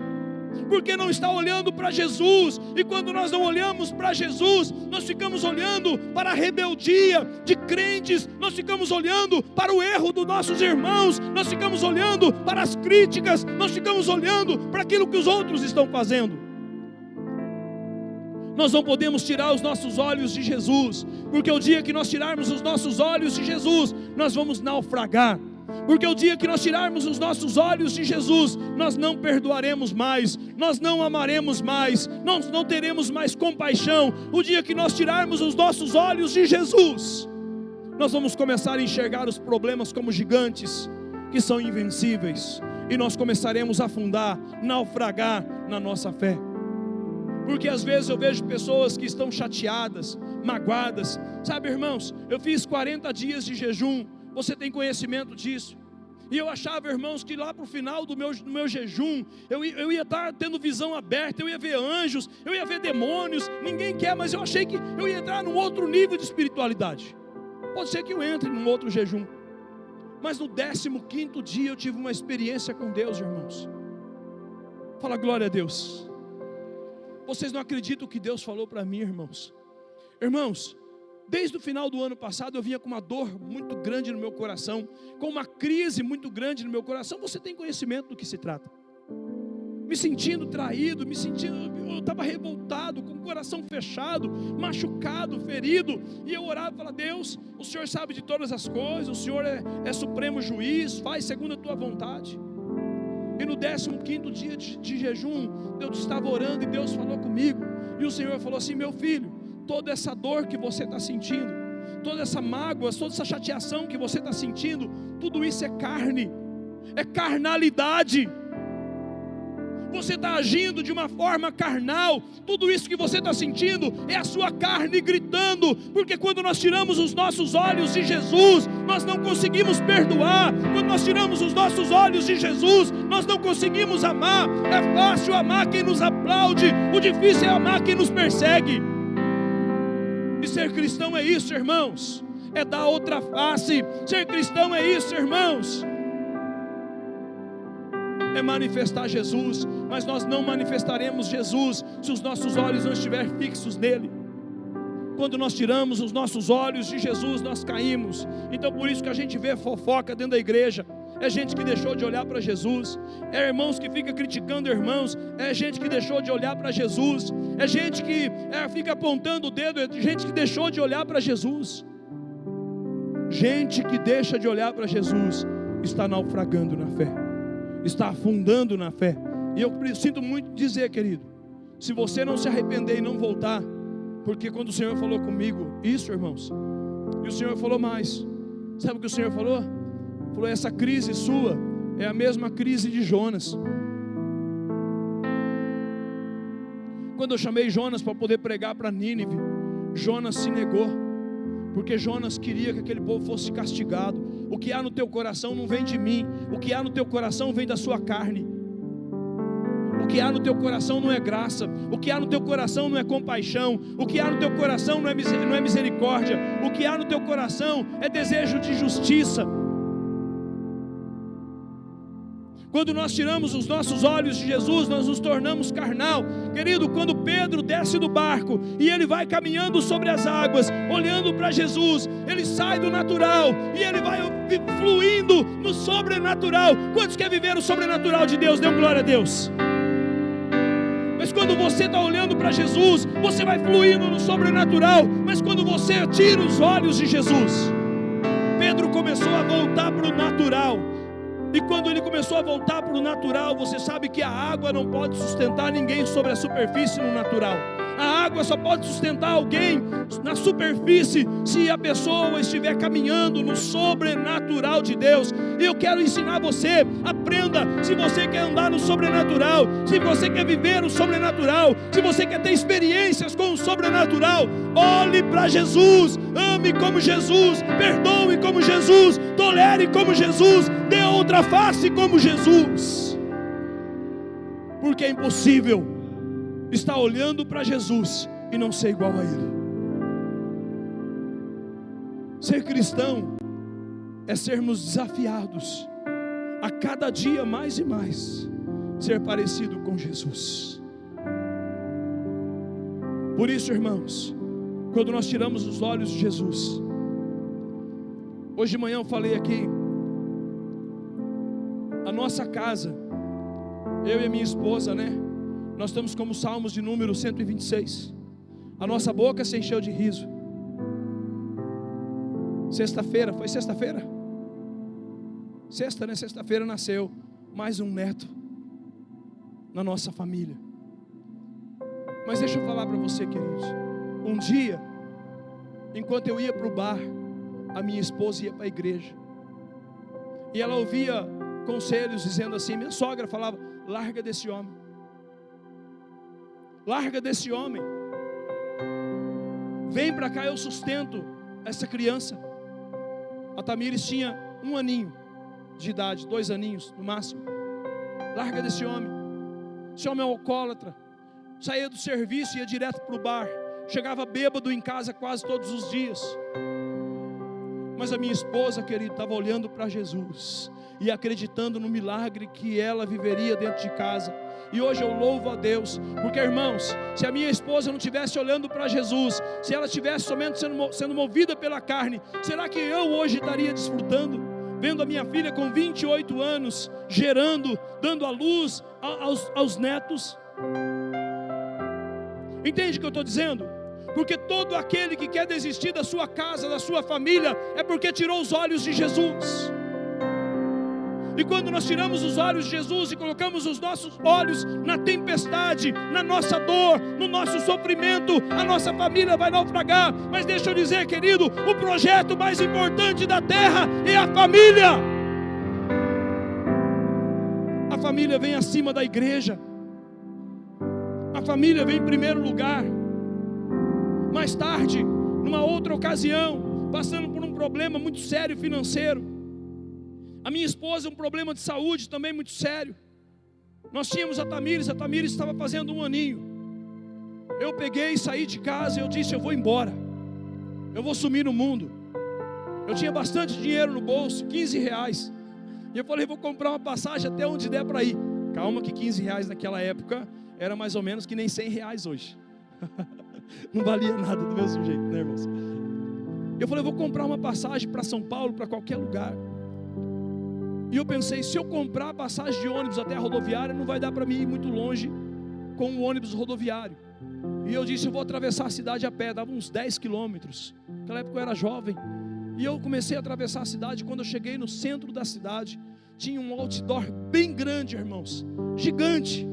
porque não está olhando para Jesus. E quando nós não olhamos para Jesus, nós ficamos olhando para a rebeldia de crentes, nós ficamos olhando para o erro dos nossos irmãos, nós ficamos olhando para as críticas, nós ficamos olhando para aquilo que os outros estão fazendo. Nós não podemos tirar os nossos olhos de Jesus, porque o dia que nós tirarmos os nossos olhos de Jesus, nós vamos naufragar. Porque o dia que nós tirarmos os nossos olhos de Jesus, nós não perdoaremos mais, nós não amaremos mais, nós não teremos mais compaixão. O dia que nós tirarmos os nossos olhos de Jesus, nós vamos começar a enxergar os problemas como gigantes, que são invencíveis, e nós começaremos a afundar, naufragar na nossa fé. Porque às vezes eu vejo pessoas que estão chateadas, magoadas. Sabe, irmãos, eu fiz 40 dias de jejum, você tem conhecimento disso, e eu achava, irmãos, que lá para o final do meu jejum, eu ia estar tendo visão aberta, eu ia ver anjos, eu ia ver demônios. Ninguém quer, mas eu achei que eu ia entrar num outro nível de espiritualidade. Pode ser que eu entre num outro jejum, mas no 15º dia eu tive uma experiência com Deus, irmãos. Fala glória a Deus. Vocês não acreditam o que Deus falou para mim, irmãos. Irmãos, desde o final do ano passado eu vinha com uma dor muito grande no meu coração, com uma crise muito grande no meu coração. Você tem conhecimento do que se trata. me sentindo traído, eu estava revoltado, com o coração fechado, machucado, ferido, e eu orava e falava: Deus, o Senhor sabe de todas as coisas, o Senhor é supremo juiz, faz segundo a tua vontade. E no 15º dia de jejum, eu estava orando e Deus falou comigo, e o Senhor falou assim: meu filho, toda essa dor que você está sentindo, toda essa mágoa, toda essa chateação que você está sentindo, tudo isso é carne, é carnalidade. Você está agindo de uma forma carnal, tudo isso que você está sentindo é a sua carne gritando, porque quando nós tiramos os nossos olhos de Jesus, nós não conseguimos perdoar. Quando nós tiramos os nossos olhos de Jesus, nós não conseguimos amar. É fácil amar quem nos aplaude, o difícil é amar quem nos persegue. E ser cristão é isso, irmãos, é dar outra face. Ser cristão é isso, irmãos, é manifestar Jesus. Mas nós não manifestaremos Jesus se os nossos olhos não estiverem fixos nele. Quando nós tiramos os nossos olhos de Jesus, nós caímos. Então por isso que a gente vê fofoca dentro da igreja. É gente que deixou de olhar para Jesus, é irmãos que fica criticando irmãos, é gente que deixou de olhar para Jesus, é gente que fica apontando o dedo, é gente que deixou de olhar para Jesus. Gente que deixa de olhar para Jesus está naufragando na fé, está afundando na fé. E eu sinto muito dizer, querido, se você não se arrepender e não voltar, porque quando o Senhor falou comigo isso, irmãos, e o Senhor falou mais, sabe o que o Senhor falou? Falou: essa crise sua é a mesma crise de Jonas. Quando eu chamei Jonas para poder pregar para Nínive, Jonas se negou, porque Jonas queria que aquele povo fosse castigado. O que há no teu coração não vem de mim, o que há no teu coração vem da sua carne. O que há no teu coração não é graça, o que há no teu coração não é compaixão, o que há no teu coração não é misericórdia, o que há no teu coração é desejo de justiça. Quando nós tiramos os nossos olhos de Jesus, nós nos tornamos carnal. Querido, quando Pedro desce do barco e ele vai caminhando sobre as águas, olhando para Jesus, ele sai do natural e ele vai fluindo no sobrenatural. Quantos querem viver o sobrenatural de Deus? Dê glória a Deus. Mas quando você está olhando para Jesus, você vai fluindo no sobrenatural. Mas quando você tira os olhos de Jesus, Pedro começou a voltar para o natural. E quando ele começou a voltar para o natural, você sabe que a água não pode sustentar ninguém sobre a superfície no natural. A água só pode sustentar alguém na superfície se a pessoa estiver caminhando no sobrenatural de Deus. E eu quero ensinar você, aprenda. Se você quer andar no sobrenatural, se você quer viver o sobrenatural, se você quer ter experiências com o sobrenatural, olhe para Jesus, ame como Jesus, perdoe como Jesus, tolere como Jesus, dê outra face como Jesus. Porque é impossível estar olhando para Jesus e não ser igual a Ele. Ser cristão é sermos desafiados a cada dia mais e mais ser parecido com Jesus. Por isso, irmãos, quando nós tiramos os olhos de Jesus, hoje de manhã eu falei aqui, a nossa casa, eu e a minha esposa, nós estamos como Salmos de número 126. A nossa boca se encheu de riso. Sexta-feira, foi sexta-feira? Sexta-feira nasceu mais um neto na nossa família. Mas deixa eu falar para você, queridos. Um dia, enquanto eu ia para o bar, a minha esposa ia para a igreja. E ela ouvia conselhos dizendo assim, minha sogra falava: larga desse homem. Larga desse homem. Vem para cá, eu sustento essa criança. A Tamires tinha 1 aninho de idade, 2 aninhos no máximo. Larga desse homem. Esse homem é alcoólatra. Saía do serviço e ia direto para o bar. Chegava bêbado em casa quase todos os dias. Mas a minha esposa, querido, estava olhando para Jesus e acreditando no milagre que ela viveria dentro de casa. E hoje eu louvo a Deus, porque, irmãos, se a minha esposa não estivesse olhando para Jesus, se ela estivesse somente sendo movida pela carne, será que eu hoje estaria desfrutando? vendo a minha filha com 28 anos, gerando, dando à luz aos netos. Entende o que eu estou dizendo? Porque todo aquele que quer desistir da sua casa, da sua família, é porque tirou os olhos de Jesus. E quando nós tiramos os olhos de Jesus e colocamos os nossos olhos na tempestade, na nossa dor, no nosso sofrimento, a nossa família vai naufragar. Mas deixa eu dizer, querido, o projeto mais importante da terra é a família. A família vem acima da igreja. A família vem em primeiro lugar. Mais tarde, numa outra ocasião, passando por um problema muito sério financeiro, a minha esposa, um problema de saúde também muito sério. Nós tínhamos a Tamires estava fazendo 1 aninho. Eu peguei, saí de casa e eu disse: eu vou embora, eu vou sumir no mundo. Eu tinha bastante dinheiro no bolso, R$15. E eu falei: vou comprar uma passagem até onde der para ir. Calma que R$15 naquela época era mais ou menos que nem R$100 hoje. Não valia nada do mesmo jeito, né, irmãos? Eu falei: vou comprar uma passagem para São Paulo, para qualquer lugar. E eu pensei: se eu comprar a passagem de ônibus até a rodoviária, não vai dar para mim ir muito longe com o ônibus rodoviário. E eu disse: eu vou atravessar a cidade a pé, dava uns 10 quilômetros. Naquela época eu era jovem. E eu comecei a atravessar a cidade. Quando eu cheguei no centro da cidade, tinha um outdoor bem grande, irmãos, gigante.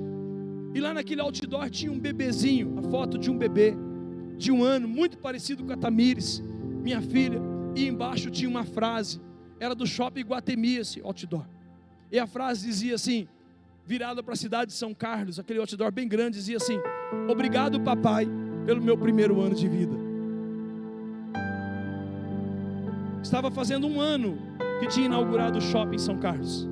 E lá naquele outdoor tinha um bebezinho, a foto de um bebê de 1 ano, muito parecido com a Tamires, minha filha. E embaixo tinha uma frase, era do Shopping Iguatemi esse outdoor. E a frase dizia assim, virada para a cidade de São Carlos, aquele outdoor bem grande, dizia assim: obrigado, papai, pelo meu primeiro ano de vida. Estava fazendo 1 ano que tinha inaugurado o shopping São Carlos.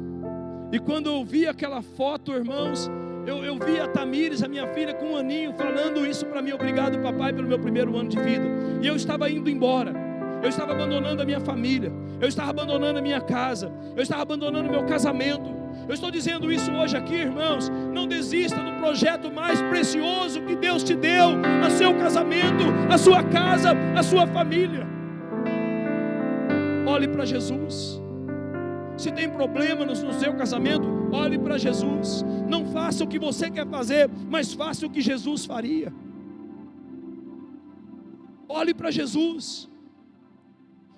E quando eu vi aquela foto, irmãos, eu vi a Tamires, a minha filha, com 1 aninho, falando isso para mim: obrigado, papai, pelo meu primeiro ano de vida. E eu estava indo embora. Eu estava abandonando a minha família, eu estava abandonando a minha casa, eu estava abandonando o meu casamento. Eu estou dizendo isso hoje aqui, irmãos: não desista do projeto mais precioso que Deus te deu, a seu casamento, a sua casa, a sua família. Olhe para Jesus. Se tem problema no seu casamento, olhe para Jesus. Não faça o que você quer fazer, mas faça o que Jesus faria. Olhe para Jesus.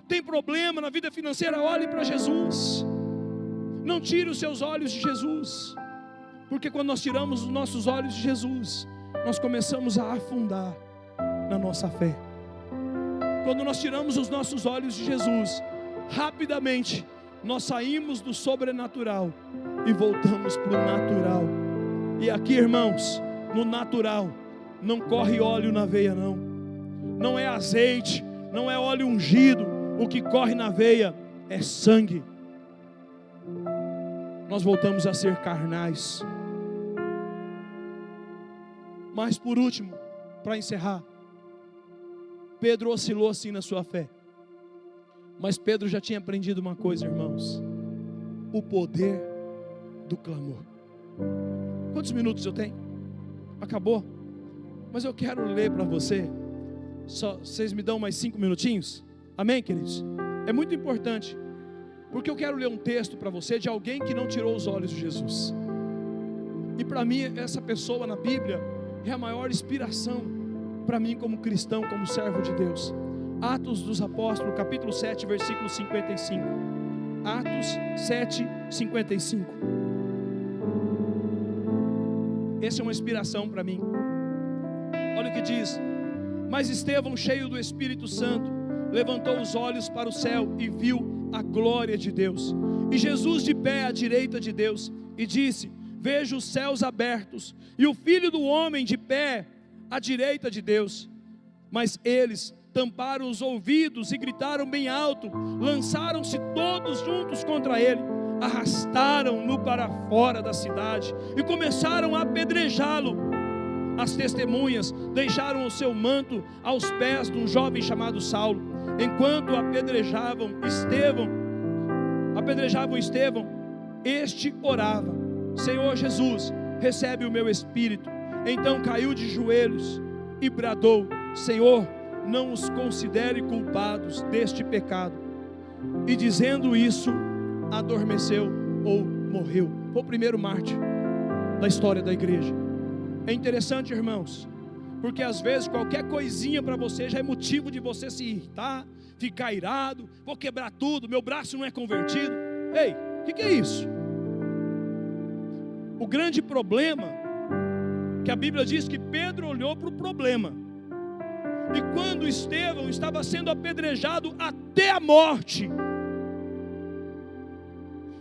Tem problema na vida financeira, olhe para Jesus. Não tire os seus olhos de Jesus, porque quando nós tiramos os nossos olhos de Jesus, nós começamos a afundar na nossa fé. Quando nós tiramos os nossos olhos de Jesus, rapidamente nós saímos do sobrenatural e voltamos para o natural. E aqui, irmãos, no natural não corre óleo na veia, não é azeite, não é óleo ungido. O que corre na veia é sangue. Nós voltamos a ser carnais. Mas por último, para encerrar, Pedro oscilou assim na sua fé. Mas Pedro já tinha aprendido uma coisa, irmãos: o poder do clamor. Quantos minutos eu tenho? Acabou? Mas eu quero ler para você. Vocês me dão mais 5 minutinhos? Amém, queridos? É muito importante, porque eu quero ler um texto para você de alguém que não tirou os olhos de Jesus. E para mim, essa pessoa na Bíblia é a maior inspiração para mim como cristão, como servo de Deus. Atos dos Apóstolos, capítulo 7, versículo 55. Atos 7, 55. Essa é uma inspiração para mim. Olha o que diz: mas Estevão, cheio do Espírito Santo, levantou os olhos para o céu e viu a glória de Deus, e Jesus de pé à direita de Deus, e disse: vejo os céus abertos, e o Filho do Homem de pé à direita de Deus. Mas eles tamparam os ouvidos e gritaram bem alto, lançaram-se todos juntos contra ele, arrastaram-no para fora da cidade, e começaram a apedrejá-lo. As testemunhas deixaram o seu manto aos pés de um jovem chamado Saulo. Enquanto apedrejavam Estevão, este orava: Senhor Jesus, recebe o meu espírito. Então caiu de joelhos e bradou: Senhor, não os considere culpados deste pecado. E dizendo isso, adormeceu ou morreu. Foi o primeiro mártir da história da igreja. É interessante, irmãos, porque às vezes qualquer coisinha para você já é motivo de você se irritar, ficar irado, vou quebrar tudo, meu braço não é convertido. Ei, o que é isso? O grande problema, que a Bíblia diz que Pedro olhou para o problema, e quando Estevão estava sendo apedrejado até a morte,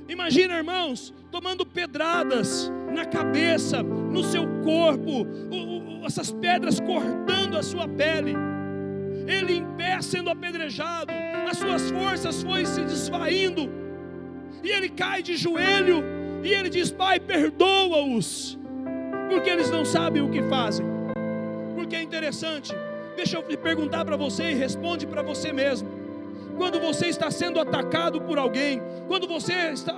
imagina, irmãos, tomando pedradas na cabeça, no seu corpo, essas pedras cortando a sua pele, ele em pé sendo apedrejado, as suas forças foram se desvaindo, e ele cai de joelho, e ele diz: Pai, perdoa-os, porque eles não sabem o que fazem. Porque é interessante, deixa eu perguntar para você, e responde para você mesmo. Quando você está sendo atacado por alguém, quando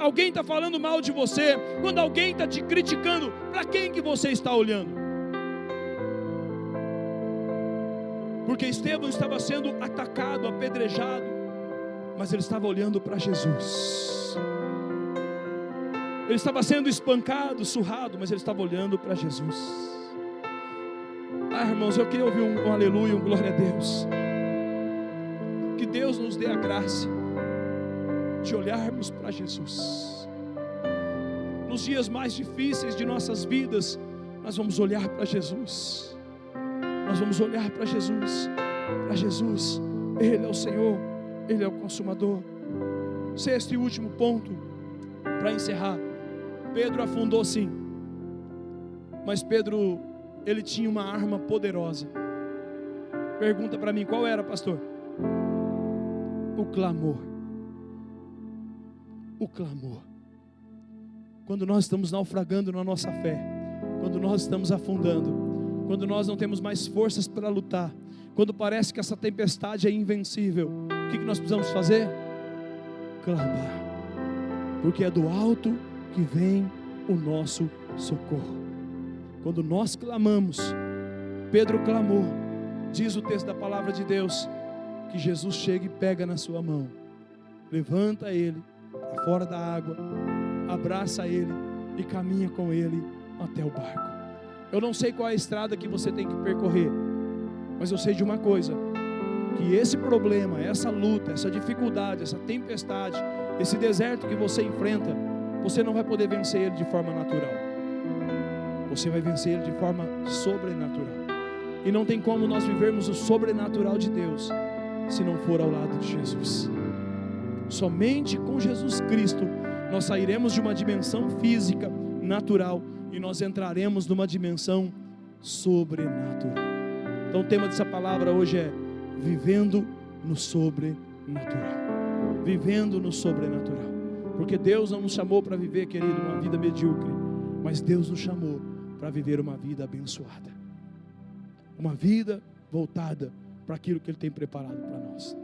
alguém está falando mal de você, quando alguém está te criticando, para quem que você está olhando? Porque Estevão estava sendo atacado, apedrejado, mas ele estava olhando para Jesus. Ele estava sendo espancado, surrado, mas ele estava olhando para Jesus. Irmãos, eu queria ouvir um aleluia, um glória a Deus. Que Deus nos dê a graça de olharmos para Jesus. Nos dias mais difíceis de nossas vidas, nós vamos olhar para Jesus. Nós vamos olhar para Jesus. Para Jesus, Ele é o Senhor, Ele é o Consumador. Sexto e último ponto, para encerrar. Pedro afundou sim, mas Pedro, ele tinha uma arma poderosa. Pergunta para mim, qual era, pastor? O clamor. O clamor. Quando nós estamos naufragando na nossa fé, quando nós estamos afundando, quando nós não temos mais forças para lutar, quando parece que essa tempestade é invencível, o que nós precisamos fazer? Clamar, porque é do alto que vem o nosso socorro. Quando nós clamamos, Pedro clamou, diz o texto da palavra de Deus, que Jesus chega e pega na sua mão, levanta ele para fora da água, abraça ele e caminha com ele até o barco. Eu não sei qual é a estrada que você tem que percorrer, mas eu sei de uma coisa, que esse problema, essa luta, essa dificuldade, essa tempestade, esse deserto que você enfrenta, você não vai poder vencer ele de forma natural, você vai vencer ele de forma sobrenatural. E não tem como nós vivermos o sobrenatural de Deus se não for ao lado de Jesus. Somente com Jesus Cristo nós sairemos de uma dimensão física, natural, e nós entraremos numa dimensão sobrenatural. Então o tema dessa palavra hoje é vivendo no sobrenatural. Vivendo no sobrenatural. Porque Deus não nos chamou para viver, querido, uma vida medíocre, mas Deus nos chamou para viver uma vida abençoada, uma vida voltada para aquilo que Ele tem preparado para nós.